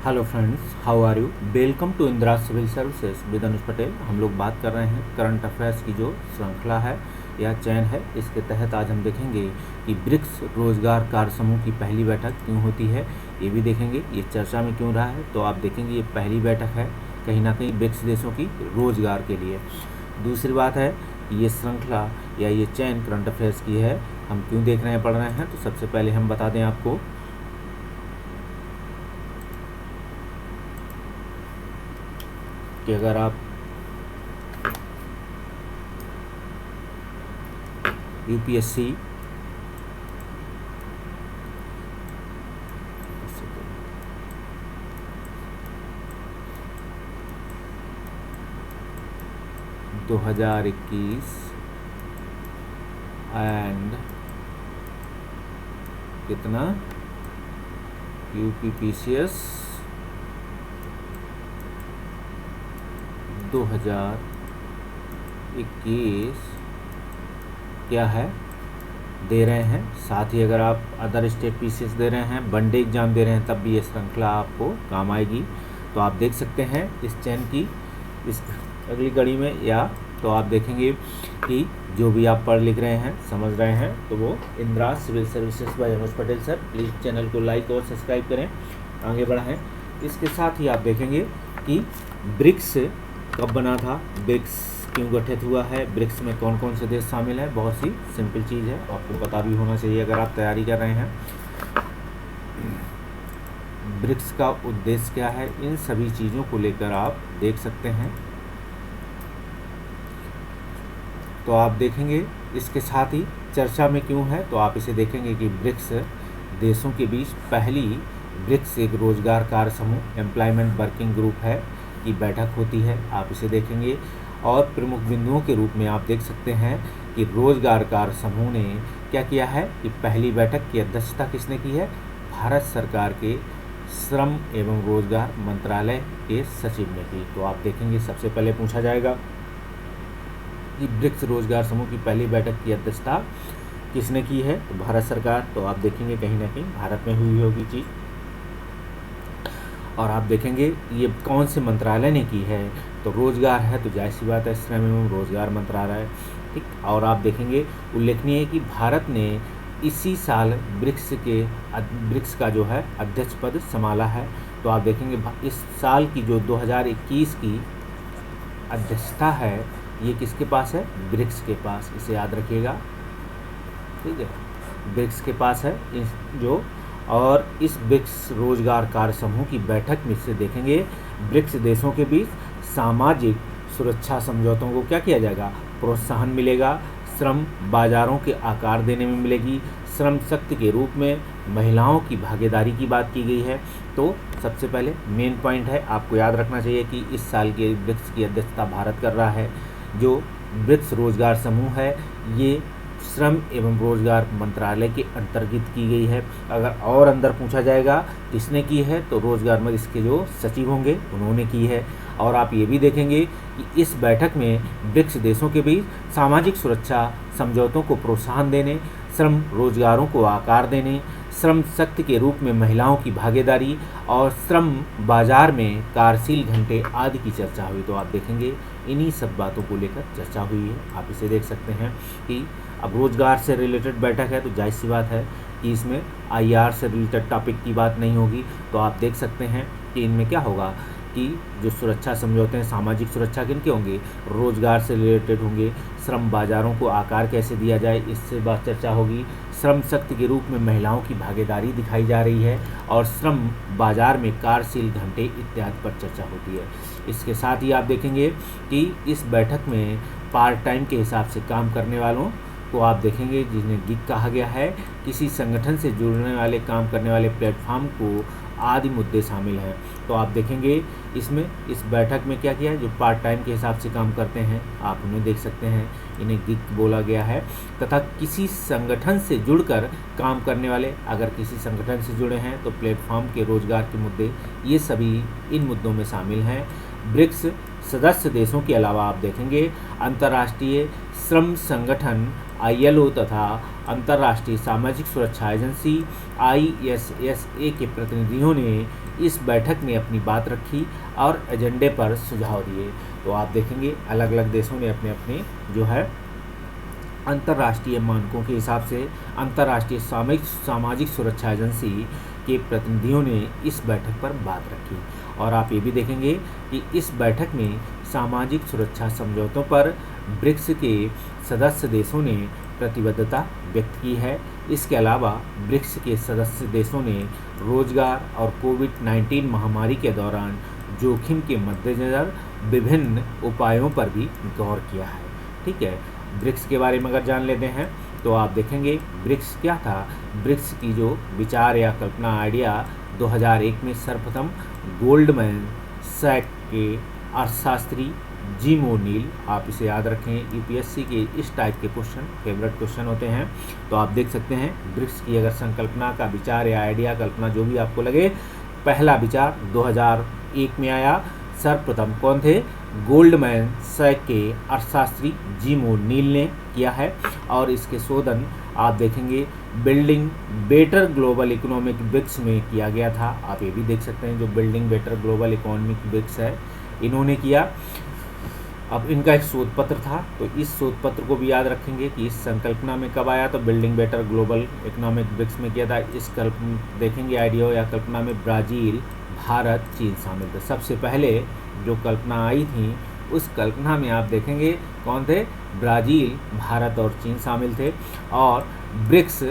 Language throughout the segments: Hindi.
Hello friends, how are you. Welcome to Indira civil services with Anuj Patel. हम लोग बात कर रहे हैं करंट अफेयर्स की जो श्रृंखला है या चैन है, इसके तहत आज हम देखेंगे कि ब्रिक्स रोजगार कार्य समूह की पहली बैठक क्यों होती है, ये भी देखेंगे। ये चर्चा में क्यों रहा है, तो आप देखेंगे ये पहली बैठक है कहीं ना कहीं ब्रिक्स देशों की रोजगार के लिए। दूसरी बात है कि ये श्रृंखला या ये चैन करंट अफेयर्स की है, हम क्यों देख रहे हैं, पढ़ रहे हैं। तो सबसे पहले हम बता दें आपको कि अगर आप यूपीएससी दो हजार 21 एंड कितना यूपीपीसीएस 2021 क्या है दे रहे हैं। साथ ही अगर आप अदर स्टेट पीसीएस दे रहे हैं, वनडे एग्ज़ाम दे रहे हैं, तब भी ये श्रृंखला आपको काम आएगी। तो आप देख सकते हैं इस चैन की इस अगली कड़ी में, या तो आप देखेंगे कि जो भी आप पढ़ लिख रहे हैं, समझ रहे हैं, तो वो Indira civil services by Anuj Patel sir. Please channel को लाइक और सब्सक्राइब करें, आगे बढ़ाएं। इसके साथ ही आप देखेंगे कि ब्रिक्स कब बना था, ब्रिक्स क्यों गठित हुआ है, ब्रिक्स में कौन कौन से देश शामिल है। बहुत सी सिंपल चीज़ है, आपको पता भी होना चाहिए अगर आप तैयारी कर रहे हैं। ब्रिक्स का उद्देश्य क्या है, इन सभी चीज़ों को लेकर आप देख सकते हैं। तो आप देखेंगे इसके साथ ही चर्चा में क्यों है, तो आप इसे देखेंगे कि ब्रिक्स देशों के बीच पहली ब्रिक्स एक रोजगार कार्य समूह एम्प्लॉयमेंट वर्किंग ग्रुप है की बैठक होती है, आप इसे देखेंगे। और प्रमुख बिंदुओं के रूप में आप देख सकते हैं कि रोजगार कार्य समूह ने क्या किया है कि पहली बैठक की अध्यक्षता किसने की है, भारत सरकार के श्रम एवं रोजगार मंत्रालय के सचिव ने की। तो आप देखेंगे सबसे पहले पूछा जाएगा कि ब्रिक्स रोजगार समूह की पहली बैठक की अध्यक्षता किसने की है, तो भारत सरकार। तो आप देखेंगे कहीं ना कहीं भारत में हुई होगी चीज़। और आप देखेंगे ये कौन से मंत्रालय ने की है, तो रोजगार है, तो जाहिर सी बात है श्रम एवं रोजगार मंत्रालय, ठीक। और आप देखेंगे उल्लेखनीय है कि भारत ने इसी साल ब्रिक्स का जो है अध्यक्ष पद संभाला है। तो आप देखेंगे इस साल की जो 2021 की अध्यक्षता है, ये किसके पास है, ब्रिक्स के पास, इसे याद रखिएगा, ठीक है, ब्रिक्स के पास है जो। और इस ब्रिक्स रोजगार कार्य समूह की बैठक में से देखेंगे ब्रिक्स देशों के बीच सामाजिक सुरक्षा समझौतों को क्या किया जाएगा, प्रोत्साहन मिलेगा, श्रम बाजारों के आकार देने में मिलेगी, श्रम शक्ति के रूप में महिलाओं की भागीदारी की बात की गई है। तो सबसे पहले मेन पॉइंट है, आपको याद रखना चाहिए कि इस साल के ब्रिक्स की अध्यक्षता भारत कर रहा है। जो ब्रिक्स रोजगार समूह है ये श्रम एवं रोजगार मंत्रालय के अंतर्गत की गई है। अगर और अंदर पूछा जाएगा किसने की है, तो रोजगार में इसके जो सचिव होंगे उन्होंने की है। और आप ये भी देखेंगे कि इस बैठक में ब्रिक्स देशों के बीच सामाजिक सुरक्षा समझौतों को प्रोत्साहन देने, श्रम रोजगारों को आकार देने, श्रम शक्ति के रूप में महिलाओं की भागीदारी और श्रम बाजार में कार्यशील घंटे आदि की चर्चा हुई। तो आप देखेंगे इन्हीं सब बातों को लेकर चर्चा हुई है। आप इसे देख सकते हैं कि अब रोजगार से रिलेटेड बैठक है, तो जाहिर सी बात है कि इसमें आईआर से रिलेटेड टॉपिक की बात नहीं होगी। तो आप देख सकते हैं कि इनमें क्या होगा कि जो सुरक्षा समझौते हैं, सामाजिक सुरक्षा किनके होंगे, रोजगार से रिलेटेड होंगे, श्रम बाजारों को आकार कैसे दिया जाए, इससे बात चर्चा होगी, श्रम शक्ति के रूप में महिलाओं की भागीदारी दिखाई जा रही है, और श्रम बाजार में कार्यशील घंटे इत्यादि पर चर्चा होती है। इसके साथ ही आप देखेंगे कि इस बैठक में पार्ट टाइम के हिसाब से काम करने वालों को आप देखेंगे, जिन्हें गिग कहा गया है, किसी संगठन से जुड़ने वाले काम करने वाले प्लेटफॉर्म को आदि मुद्दे शामिल हैं। तो आप देखेंगे इसमें इस बैठक में क्या किया है, जो पार्ट टाइम के हिसाब से काम करते हैं आप उन्हें देख सकते हैं, इन्हें गिग बोला गया है। तथा किसी संगठन से जुड़कर काम करने वाले, अगर किसी संगठन से जुड़े हैं तो प्लेटफॉर्म के रोजगार के मुद्दे, ये सभी इन मुद्दों में शामिल हैं। ब्रिक्स सदस्य देशों के अलावा आप देखेंगे अंतर्राष्ट्रीय श्रम संगठन ILO तथा अंतर्राष्ट्रीय सामाजिक सुरक्षा एजेंसी ISSA के प्रतिनिधियों ने इस बैठक में अपनी बात रखी और एजेंडे पर सुझाव दिए। तो आप देखेंगे अलग अलग देशों ने अपने अपने जो है अंतर्राष्ट्रीय मानकों के हिसाब से अंतर्राष्ट्रीय सामाजिक सुरक्षा एजेंसी के प्रतिनिधियों ने इस बैठक पर बात रखी। और आप ये भी देखेंगे कि इस बैठक में सामाजिक सुरक्षा समझौतों पर ब्रिक्स के सदस्य देशों ने प्रतिबद्धता व्यक्त की है। इसके अलावा ब्रिक्स के सदस्य देशों ने रोजगार और कोविड-19 महामारी के दौरान जोखिम के मद्देनज़र विभिन्न उपायों पर भी गौर किया है। ठीक है, ब्रिक्स के बारे में अगर जान लेते हैं तो आप देखेंगे ब्रिक्स क्या था। ब्रिक्स की जो विचार या कल्पना आइडिया 2001 में सर्वप्रथम गोल्डमैन सैक के अर्थशास्त्री जिम ओ'नील, आप इसे याद रखें, यूपीएससी के इस टाइप के क्वेश्चन फेवरेट क्वेश्चन होते हैं। तो आप देख सकते हैं ब्रिक्स की अगर संकल्पना का विचार या आइडिया कल्पना जो भी आपको लगे, पहला विचार 2001 में आया। सर्वप्रथम कौन थे? गोल्डमैन सैक के अर्थशास्त्री जिम ओ'नील ने किया है। और इसके शोधन आप देखेंगे building better global economic BRICS में किया गया था। आप ये भी देख सकते हैं जो building better global economic BRICS है इन्होंने किया। अब इनका एक शोध पत्र था, तो इस शोध पत्र को भी याद रखेंगे कि इस संकल्पना में कब आया, तो building better global economic BRICS में किया था। इस देखेंगे आइडिया या कल्पना में ब्राज़ील, भारत, चीन शामिल थे। सबसे पहले जो कल्पना आई थी उस कल्पना में आप देखेंगे कौन थे? ब्राज़ील, भारत और चीन शामिल थे। और ब्रिक्स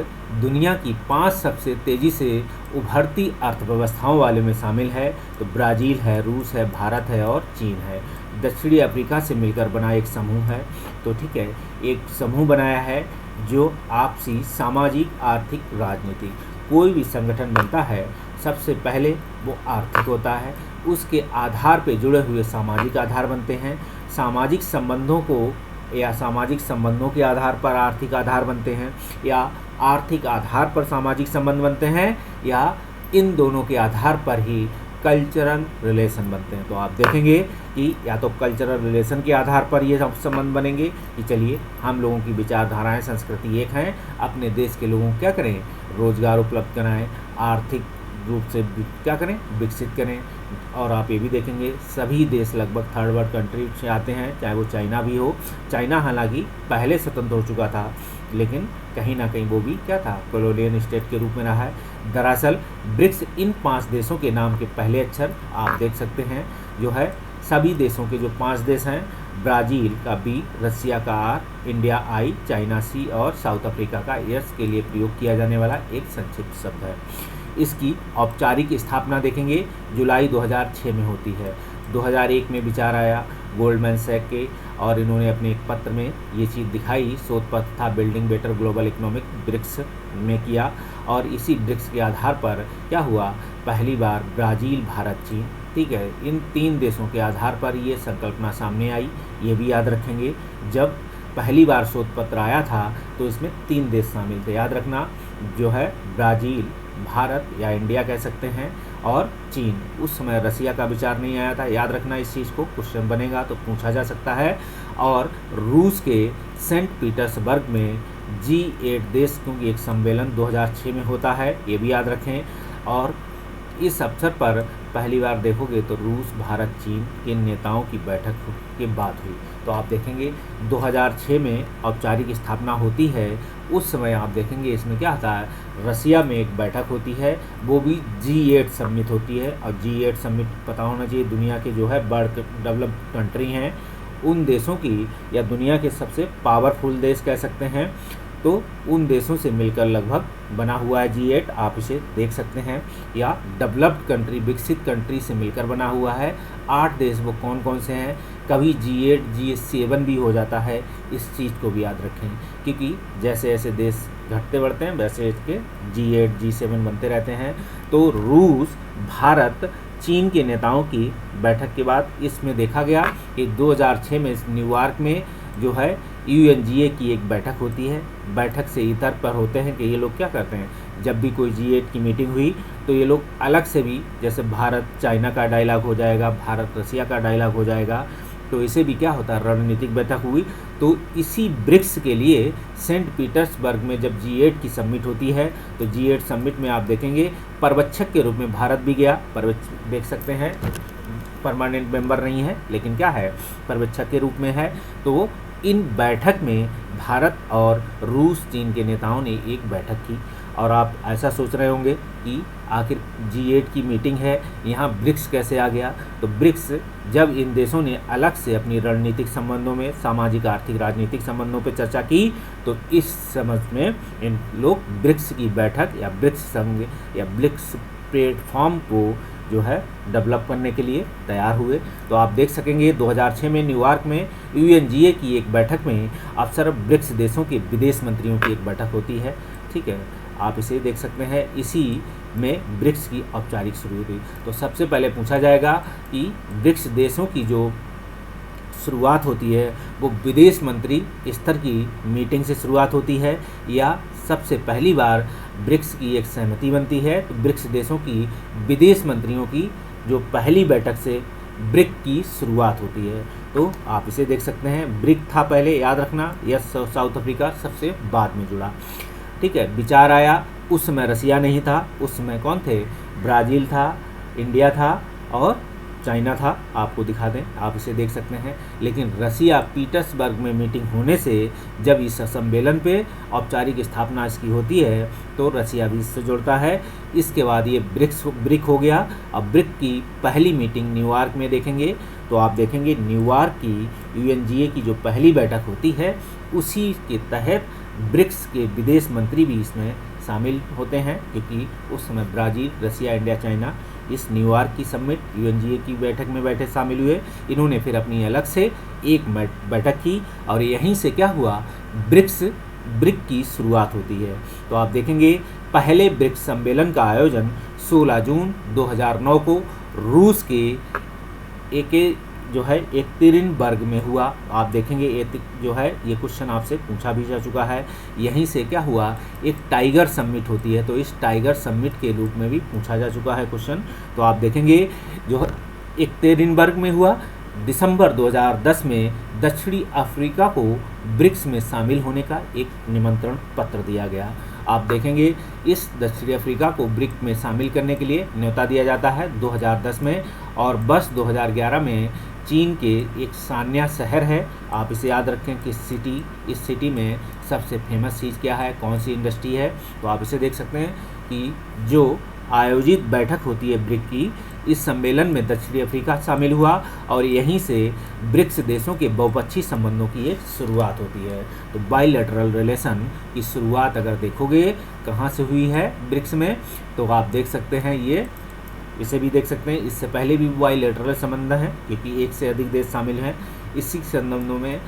दुनिया की 5 सबसे तेज़ी से उभरती अर्थव्यवस्थाओं वाले में शामिल है। तो ब्राज़ील है, रूस है, भारत है और चीन है। दक्षिणी अफ्रीका से मिलकर बना एक समूह है। तो ठीक है, एक समूह बनाया है जो आपसी सामाजिक, आर्थिक, राजनीतिक कोई भी संगठन बनता है सबसे पहले वो आर्थिक होता है, उसके आधार पे जुड़े हुए सामाजिक आधार बनते हैं। सामाजिक संबंधों को या सामाजिक संबंधों के आधार पर आर्थिक आधार बनते हैं, या आर्थिक आधार पर सामाजिक संबंध बनते हैं, या इन दोनों के आधार पर ही कल्चरल रिलेशन बनते हैं। तो आप देखेंगे कि या तो कल्चरल रिलेशन के आधार पर ये संबंध बनेंगे कि चलिए हम लोगों की विचारधाराएं, संस्कृति एक हैं, अपने देश के लोगों को क्या करें? रोजगार उपलब्ध कराएं, आर्थिक रूप से क्या करें? विकसित करें। और आप ये भी देखेंगे सभी देश लगभग थर्ड वर्ल्ड कंट्री से आते हैं, चाहे वो चाइना भी हो। चाइना हालांकि पहले स्वतंत्र हो चुका था, लेकिन कहीं ना कहीं वो भी क्या था? कॉलोनियल स्टेट के रूप में रहा है। दरअसल ब्रिक्स इन 5 देशों के नाम के पहले अक्षर आप देख सकते हैं जो है सभी देशों के जो 5 देश हैं, ब्राज़ील का B, रसिया का R, India I, China C और साउथ अफ्रीका का S के लिए प्रयोग किया जाने वाला एक संक्षिप्त शब्द है। इसकी औपचारिक स्थापना देखेंगे जुलाई 2006 में होती है। 2001 में विचार आया गोल्डमैन सैक के, और इन्होंने अपने एक पत्र में ये चीज़ दिखाई। शोध पत्र था building better global economic BRICS में किया, और इसी ब्रिक्स के आधार पर क्या हुआ? पहली बार ब्राज़ील, भारत, चीन, ठीक है, इन 3 देशों के आधार पर ये संकल्पना सामने आई। ये भी याद रखेंगे जब पहली बार शोध पत्र आया था तो इसमें 3 देश शामिल थे, याद रखना, जो है ब्राज़ील, भारत या इंडिया कह सकते हैं, और चीन। उस समय रसिया का विचार नहीं आया था, याद रखना इस चीज़ को, क्वेश्चन बनेगा तो पूछा जा सकता है। और रूस के सेंट पीटर्सबर्ग में G8 देश, क्योंकि एक सम्मेलन 2006 में होता है, ये भी याद रखें। और इस अवसर पर पहली बार देखोगे तो रूस, भारत, चीन के नेताओं की बैठक के बाद हुई। तो आप देखेंगे 2006 में औपचारिक स्थापना होती है। उस समय आप देखेंगे इसमें क्या होता है? रसिया में एक बैठक होती है, वो भी G8 समिट होती है। और G8 समिट पता होना चाहिए, दुनिया के जो है बड़ डेवलप्ड कंट्री हैं उन देशों की, या दुनिया के सबसे पावरफुल देश कह सकते हैं, तो उन देशों से मिलकर लगभग बना हुआ है G8, आप इसे देख सकते हैं। या डेवलप्ड कंट्री, विकसित कंट्री से मिलकर बना हुआ है। 8 देश वो कौन कौन से हैं? कभी G8 G7 भी हो जाता है, इस चीज़ को भी याद रखें, क्योंकि जैसे जैसे देश घटते बढ़ते हैं वैसे इसके G8 G7 बनते रहते हैं। तो रूस, भारत, चीन के नेताओं की बैठक के बाद इसमें देखा गया कि 2006 में न्यूयॉर्क में जो है UNGA की एक बैठक होती है। बैठक से इतर पर होते हैं कि ये लोग क्या करते हैं, जब भी कोई G8 की मीटिंग हुई तो ये लोग अलग से भी, जैसे भारत चाइना का डायलॉग हो जाएगा, भारत रसिया का डायलॉग हो जाएगा, तो इसे भी क्या होता है, रणनीतिक बैठक हुई। तो इसी ब्रिक्स के लिए सेंट पीटर्सबर्ग में जब G8 की समिट होती है, तो G8 समिट में आप देखेंगे पर्यवेक्षक के रूप में भारत भी गया। पर्यवेक्षक देख सकते हैं, परमानेंट मेंबर नहीं है, लेकिन क्या है, पर्यवेक्षक के रूप में है। तो इन बैठक में भारत और रूस, चीन के नेताओं ने एक बैठक की। और आप ऐसा सोच रहे होंगे कि आखिर G8 की मीटिंग है, यहाँ ब्रिक्स कैसे आ गया। तो ब्रिक्स, जब इन देशों ने अलग से अपनी रणनीतिक संबंधों में, सामाजिक, आर्थिक, राजनीतिक संबंधों पर चर्चा की, तो इस समझ में इन लोग ब्रिक्स की बैठक या ब्रिक्स संघ या ब्रिक्स प्लेटफॉर्म को जो है डेवलप करने के लिए तैयार हुए। तो आप देख सकेंगे 2006 में न्यूयॉर्क में UNGA की एक बैठक में अक्सर ब्रिक्स देशों के विदेश मंत्रियों की एक बैठक होती है। ठीक है, आप इसे देख सकते हैं। इसी में ब्रिक्स की औपचारिक शुरुआत हुई। तो सबसे पहले पूछा जाएगा कि ब्रिक्स देशों की जो शुरुआत होती है वो विदेश मंत्री स्तर की मीटिंग से शुरुआत होती है, या सबसे पहली बार ब्रिक्स की एक सहमति बनती है। तो ब्रिक्स देशों की विदेश मंत्रियों की जो पहली बैठक से ब्रिक की शुरुआत होती है। तो आप इसे देख सकते हैं, ब्रिक था पहले, याद रखना, यह साउथ अफ्रीका सबसे बाद में जुड़ा। ठीक है, विचार आया, उस समय रसिया नहीं था, उस समय कौन थे, ब्राज़ील था, इंडिया था और चाइना था। आपको दिखा दें, आप इसे देख सकते हैं। लेकिन रसिया पीटर्सबर्ग में मीटिंग होने से जब इस सम्मेलन पे औपचारिक स्थापना इसकी होती है, तो रसिया भी इससे जुड़ता है। इसके बाद ये ब्रिक हो गया। अब ब्रिक की पहली मीटिंग न्यूयॉर्क में देखेंगे, तो आप देखेंगे न्यूयॉर्क की UNGA की जो पहली बैठक होती है, उसी के तहत ब्रिक्स के विदेश मंत्री भी इसमें शामिल होते हैं, क्योंकि उस समय ब्राज़ील, रसिया, इंडिया, चाइना इस न्यूयॉर्क की समिट UNGA की बैठक में बैठे शामिल हुए। इन्होंने फिर अपनी अलग से एक बैठक की और यहीं से क्या हुआ, ब्रिक की शुरुआत होती है। तो आप देखेंगे पहले ब्रिक्स सम्मेलन का आयोजन 16 जून 2009 को रूस के एकतेरिनबर्ग में हुआ। आप देखेंगे जो है ये क्वेश्चन आपसे पूछा भी जा चुका है। यहीं से क्या हुआ, एक टाइगर समिट होती है, तो इस टाइगर समिट के रूप में भी पूछा जा चुका है क्वेश्चन। तो आप देखेंगे जो एकतेरिनबर्ग में हुआ। दिसंबर 2010 में दक्षिणी अफ्रीका को ब्रिक्स में शामिल होने का एक निमंत्रण पत्र दिया गया। आप देखेंगे इस दक्षिणी अफ्रीका को ब्रिक में शामिल करने के लिए न्योता दिया जाता है 2010 में। और बस 2011 में चीन के एक सान्या शहर है, आप इसे याद रखें कि इस सिटी में सबसे फेमस चीज़ क्या है, कौन सी इंडस्ट्री है। तो आप इसे देख सकते हैं कि जो आयोजित बैठक होती है ब्रिक की, इस सम्मेलन में दक्षिणी अफ्रीका शामिल हुआ और यहीं से ब्रिक्स देशों के बहुपक्षीय संबंधों की एक शुरुआत होती है। तो बाइलैटरल रिलेशन की शुरुआत अगर देखोगे कहाँ से हुई है ब्रिक्स में, तो आप देख सकते हैं, ये इसे भी देख सकते हैं। इससे पहले भी बाइलैटरल संबंध हैं, क्योंकि एक से अधिक देश शामिल हैं। इसी संबंधों में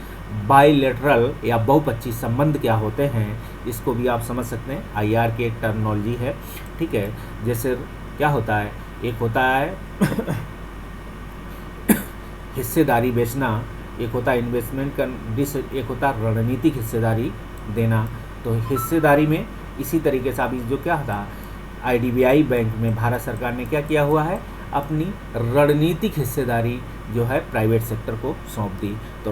बाइलैटरल या बहुपक्षीय संबंध क्या होते हैं, इसको भी आप समझ सकते हैं। IR की एक टर्मिनोलॉजी है, ठीक है। जैसे क्या होता है, एक होता है हिस्सेदारी बेचना, एक होता है इन्वेस्टमेंट एक होता है रणनीतिक हिस्सेदारी देना। तो हिस्सेदारी में इसी तरीके से अभी जो क्या था, IDBI बैंक में भारत सरकार ने क्या किया हुआ है, अपनी रणनीतिक हिस्सेदारी जो है प्राइवेट सेक्टर को सौंप दी। तो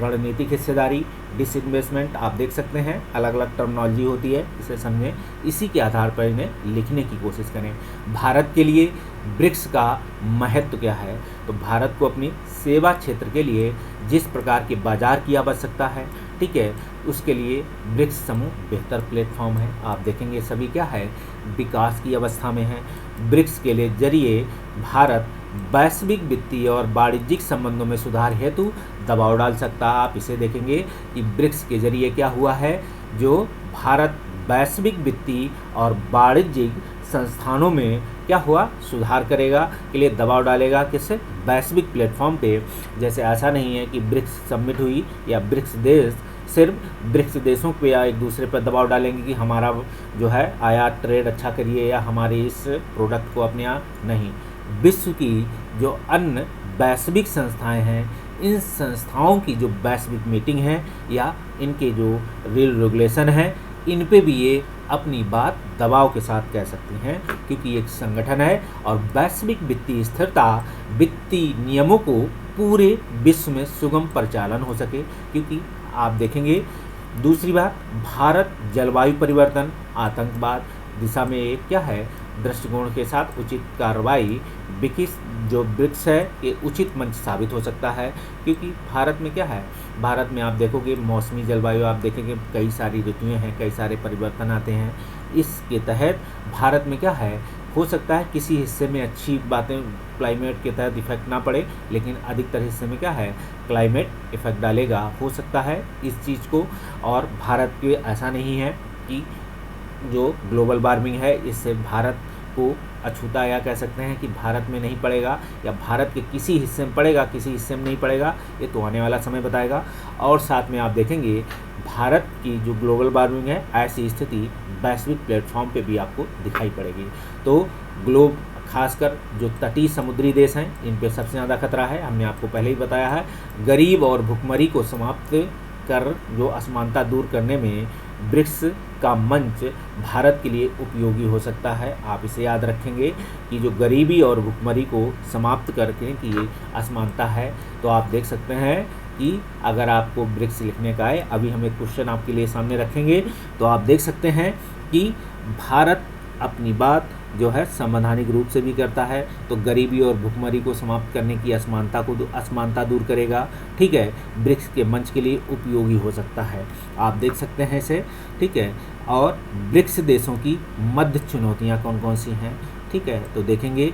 रणनीतिक हिस्सेदारी, डिसइन्वेस्टमेंट, आप देख सकते हैं अलग अलग टर्मिनोलॉजी होती है, इसे समझें। इसी के आधार पर इन्हें लिखने की कोशिश करें। भारत के लिए ब्रिक्स का महत्व क्या है, तो भारत को अपनी सेवा क्षेत्र के लिए जिस प्रकार के बाजार की आवश्यकता है, ठीक है, उसके लिए ब्रिक्स समूह बेहतर प्लेटफॉर्म है। आप देखेंगे सभी क्या है, विकास की अवस्था में है। ब्रिक्स के लिए जरिए भारत वैश्विक वित्तीय और वाणिज्यिक संबंधों में सुधार हेतु दबाव डाल सकता है। आप इसे देखेंगे कि ब्रिक्स के जरिए क्या हुआ है, जो भारत वैश्विक वित्तीय और वाणिज्यिक संस्थानों में क्या हुआ, सुधार करेगा, के लिए दबाव डालेगा, किससे, वैश्विक प्लेटफॉर्म पे। जैसे ऐसा नहीं है कि ब्रिक्स समिट हुई या ब्रिक्स देश सिर्फ ब्रिक्स देशों पे या एक दूसरे पर दबाव डालेंगे कि हमारा जो है आयात ट्रेड अच्छा करिए या हमारे इस प्रोडक्ट को अपने यहाँ, नहीं। विश्व की जो अन्य वैश्विक संस्थाएं हैं, इन संस्थाओं की जो वैश्विक मीटिंग है या इनके जो रेगुलेशन है, इन पे भी ये अपनी बात दबाव के साथ कह सकती हैं, क्योंकि एक संगठन है और वैश्विक वित्तीय स्थिरता, वित्तीय नियमों को पूरे विश्व में सुगम परिचालन हो सके। क्योंकि आप देखेंगे, दूसरी बात, भारत जलवायु परिवर्तन, आतंकवाद दिशा में एक क्या है, दृष्टिकोण के साथ उचित कार्रवाई विकिस जो ब्रिक्स है ये उचित मंच साबित हो सकता है। क्योंकि भारत में क्या है, भारत में आप देखोगे मौसमी जलवायु, आप देखेंगे कई सारी ऋतुएं हैं, कई सारे परिवर्तन आते हैं। इसके तहत भारत में क्या है, हो सकता है किसी हिस्से में अच्छी बातें क्लाइमेट के तहत इफेक्ट ना पड़े, लेकिन अधिकतर हिस्से में क्या है, क्लाइमेट इफेक्ट डालेगा, हो सकता है इस चीज़ को। और भारत के ऐसा नहीं है कि जो ग्लोबल वार्मिंग है इससे भारत को अछूता, या कह सकते हैं कि भारत में नहीं पड़ेगा, या भारत के किसी हिस्से में पड़ेगा, किसी हिस्से में नहीं पड़ेगा, ये तो आने वाला समय बताएगा। और साथ में आप देखेंगे भारत की जो ग्लोबल वार्मिंग है, ऐसी स्थिति वैश्विक प्लेटफॉर्म पे भी आपको दिखाई पड़ेगी। तो ग्लोब खासकर जो तटीय समुद्री देश हैं इन पे सबसे ज़्यादा खतरा है। हमने आपको पहले ही बताया है, गरीब और भुखमरी को समाप्त कर जो असमानता दूर करने में ब्रिक्स का मंच भारत के लिए उपयोगी हो सकता है। आप इसे याद रखेंगे कि जो गरीबी और भुखमरी को समाप्त करके की ये असमानता है। तो आप देख सकते हैं कि अगर आपको ब्रिक्स लिखने का है, अभी हम एक क्वेश्चन आपके लिए सामने रखेंगे, तो आप देख सकते हैं कि भारत अपनी बात जो है संवैधानिक रूप से भी करता है, तो गरीबी और भुखमरी को समाप्त करने की असमानता दूर करेगा। ठीक है, ब्रिक्स के मंच के लिए उपयोगी हो सकता है, आप देख सकते हैं इसे। ठीक है, और ब्रिक्स देशों की मध्य चुनौतियां कौन कौन सी हैं। ठीक है, तो देखेंगे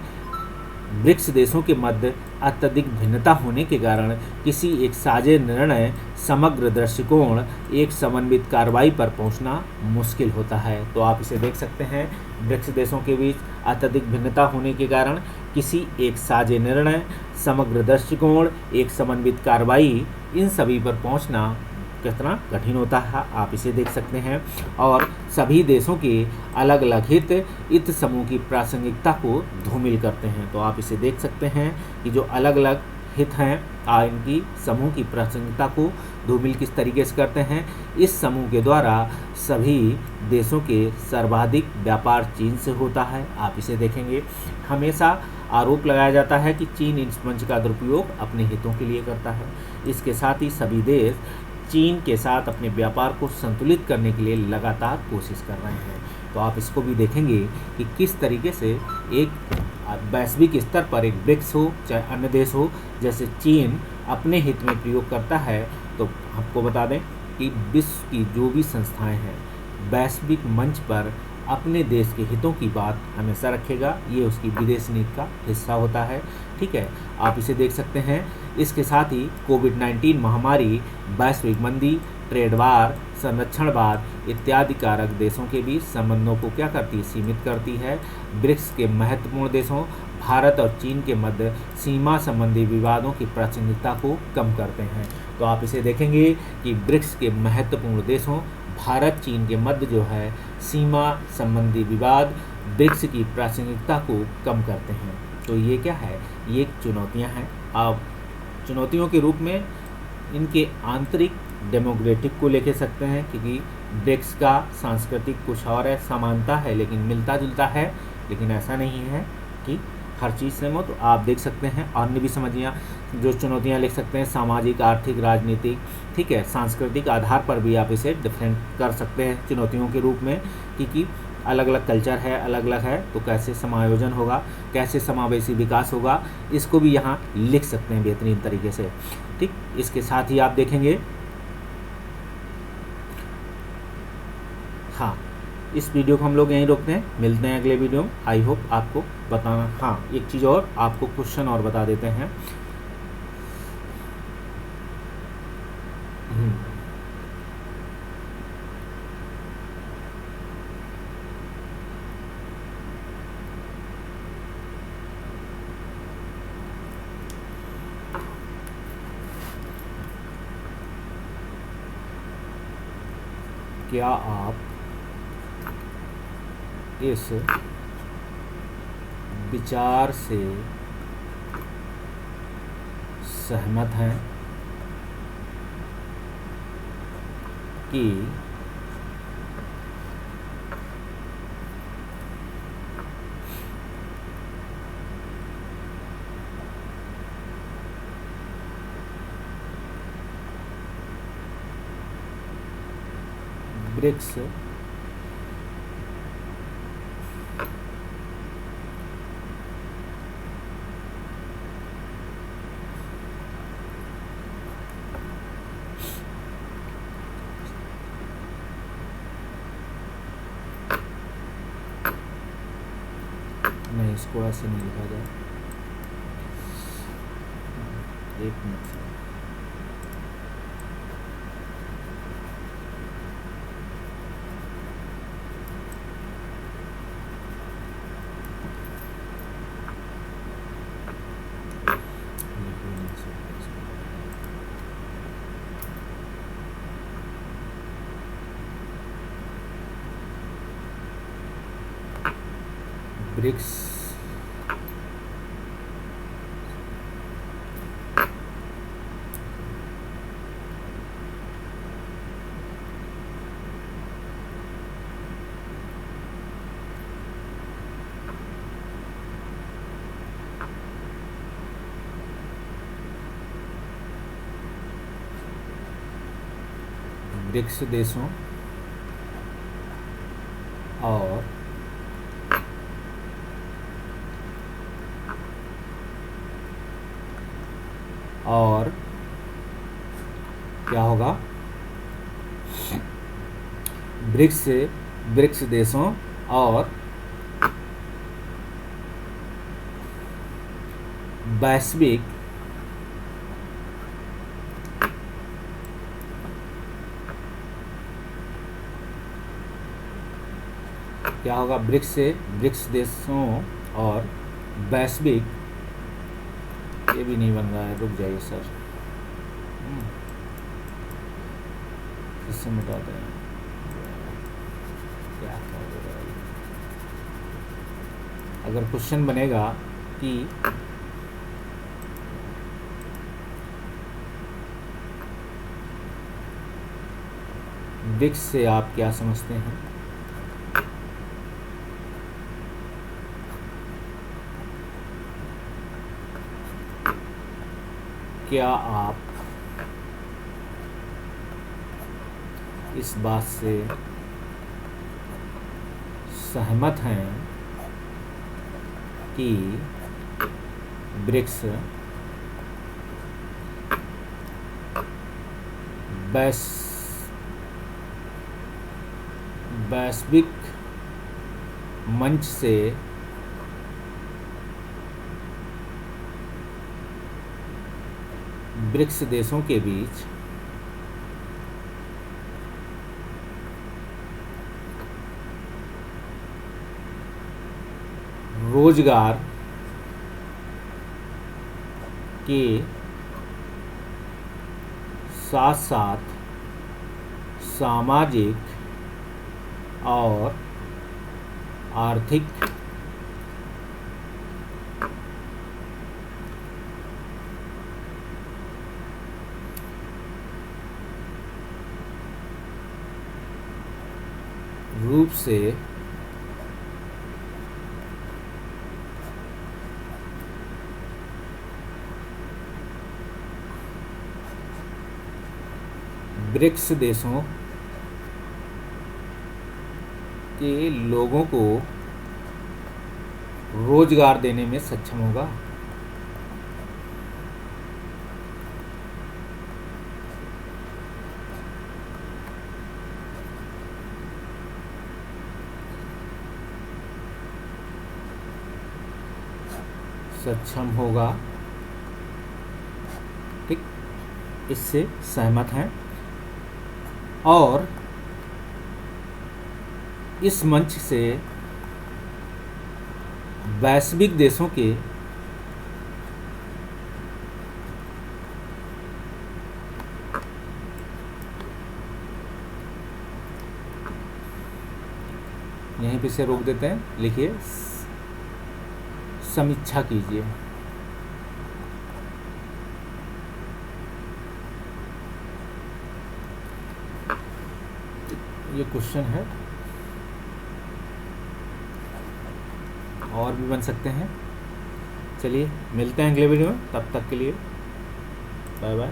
ब्रिक्स देशों के मध्य अत्यधिक भिन्नता होने के कारण किसी एक साझे निर्णय, समग्र दृष्टिकोण, एक समन्वित कार्रवाई पर पहुंचना मुश्किल होता है। तो आप इसे देख सकते हैं, ब्रिक्स देशों के बीच अत्यधिक भिन्नता होने के कारण किसी एक साझे निर्णय, समग्र दृष्टिकोण, एक समन्वित कार्रवाई, इन सभी पर पहुंचना कितना कठिन होता है, आप इसे देख सकते हैं। और सभी देशों के अलग अलग हित समूह की प्रासंगिकता को धूमिल करते हैं। तो आप इसे देख सकते हैं कि जो अलग अलग हित हैं इनकी समूह की प्रासंगिकता को धूमिल किस तरीके से करते हैं। इस समूह के द्वारा सभी देशों के सर्वाधिक व्यापार चीन से होता है, आप इसे देखेंगे। हमेशा आरोप लगाया जाता है कि चीन इस मंच का दुरुपयोग अपने हितों के लिए करता है। इसके साथ ही सभी देश चीन के साथ अपने व्यापार को संतुलित करने के लिए लगातार कोशिश कर रहे हैं। तो आप इसको भी देखेंगे कि किस तरीके से एक वैश्विक स्तर पर एक ब्रिक्स हो चाहे अन्य देश हो, जैसे चीन अपने हित में प्रयोग करता है। तो आपको बता दें कि विश्व की जो भी संस्थाएं हैं वैश्विक मंच पर अपने देश के हितों की बात हमेशा रखेगा, ये उसकी विदेश नीति का हिस्सा होता है। ठीक है, आप इसे देख सकते हैं। इसके साथ ही कोविड-19 महामारी, वैश्विक मंदी, ट्रेड वार, संरक्षणवाद इत्यादि कारक देशों के बीच संबंधों को क्या करती है, सीमित करती है। ब्रिक्स के महत्वपूर्ण देशों भारत और चीन के मध्य सीमा संबंधी विवादों की प्रासंगिकता को कम करते हैं। तो आप इसे देखेंगे कि ब्रिक्स के महत्वपूर्ण देशों भारत चीन के मध्य जो है सीमा संबंधी विवाद ब्रिक्स की प्रासंगिकता को कम करते हैं। तो ये क्या है, ये चुनौतियां हैं। आप चुनौतियों के रूप में इनके आंतरिक डेमोक्रेटिक को लेके सकते हैं, क्योंकि ब्रिक्स का सांस्कृतिक कुछ और है, समानता है लेकिन मिलता जुलता है, लेकिन ऐसा नहीं है कि हर चीज़ से हो। तो आप देख सकते हैं अन्य भी समझिए जो चुनौतियां लिख सकते हैं, सामाजिक, आर्थिक, राजनीतिक, ठीक है, सांस्कृतिक आधार पर भी आप इसे डिफरेंट कर सकते हैं चुनौतियों के रूप में, क्योंकि अलग अलग कल्चर है, अलग अलग है, तो कैसे समायोजन होगा, कैसे समावेशी विकास होगा, इसको भी यहाँ लिख सकते हैं बेहतरीन तरीके से। ठीक, इसके साथ ही आप देखेंगे, हाँ, इस वीडियो को हम लोग यहीं रोकते हैं, मिलते हैं अगले वीडियो में। आई होप आपको बताना, हाँ एक चीज़ और आपको क्वेश्चन और बता देते हैं। क्या आप इस विचार से सहमत हैं कि ब्रिक्स नहीं, इसको ऐसे नहीं लिखा जाए, एक मिनट। ब्रिक्स ब्रिक्स देशों और क्या होगा, ब्रिक्स देशों और वैश्विक क्या होगा, ब्रिक्स देशों और वैश्विक, ये भी नहीं बन रहा है, रुक जाइए सर, इससे मिटाते हैं, क्या होगा। अगर क्वेश्चन बनेगा कि ब्रिक्स से आप क्या समझते हैं, क्या आप इस बात से सहमत हैं कि ब्रिक्स वैश्विक मंच से ब्रिक्स देशों के बीच रोजगार के साथ साथ सामाजिक और आर्थिक रूप से ब्रिक्स देशों के लोगों को रोजगार देने में सक्षम होगा। सक्षम होगा, ठीक, इससे सहमत हैं और इस मंच से वैश्विक देशों के यहीं पे से रोक देते हैं, लिखिए समीक्षा कीजिए। ये क्वेश्चन है, और भी बन सकते हैं। चलिए मिलते हैं अगले वीडियो में, तब तक के लिए बाय बाय।